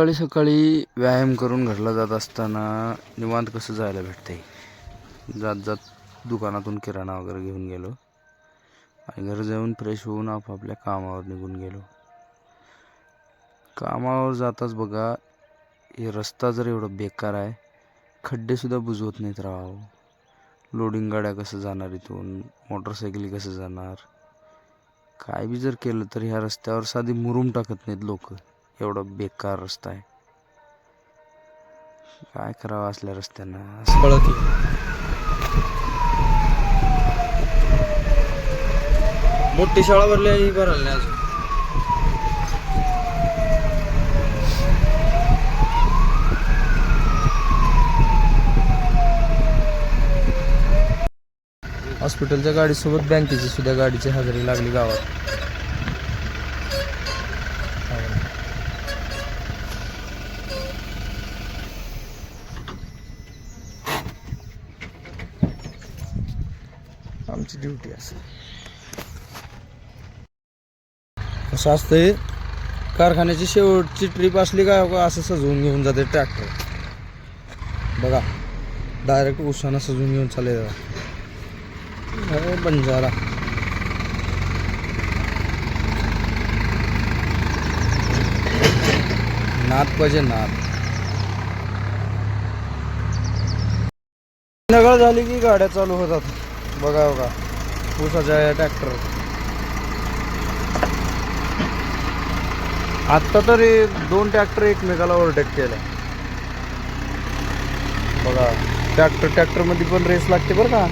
सकाळी सकाळी व्यायाम करून घरला जात असताना निवांत कसं जायला भेटते. जात जात दुकानातून किराणा वगैरे घेऊन गेलो आणि घरी जाऊन फ्रेश होऊन आपापल्या कामावर निघून गेलो. कामावर जाताच बघा हे रस्ता जर एवढा बेकार आहे, खड्डेसुद्धा बुजवत नाहीत राव. लोडिंग गाड्या कसं जाणार इथून, मोटरसायकली कसं जाणार. काय बी जर केलं तर ह्या रस्त्यावर साधी मुरुम टाकत नाहीत लोक. एवढा बेकार रस्ता आहे. काय करावं असल्या रस्त्यांना. मोठी शाळा भरली भरायला नाही अजून. हॉस्पिटलच्या गाडीसोबत बँकेची सुद्धा गाडीची हजेरी लागली गावात. आमची ड्युटी असं कसं असतंय. कारखान्याची शेवटची ट्रिप असली का असं सजवून घेऊन जाते ट्रॅक्टर. बघा डायरेक्ट उसानं सजवून घेऊन चालले बंजारा. नाद पाहिजे नाद. नगळ झाली की गाड्या चालू होतात. बघा बघा ऊसाच्या ट्रॅक्टर. आत्ता तरी 2 ट्रॅक्टर एकमेकाला ओव्हरटेक केल्या. बघा ट्रॅक्टर मध्ये पण रेस लागते बरं का.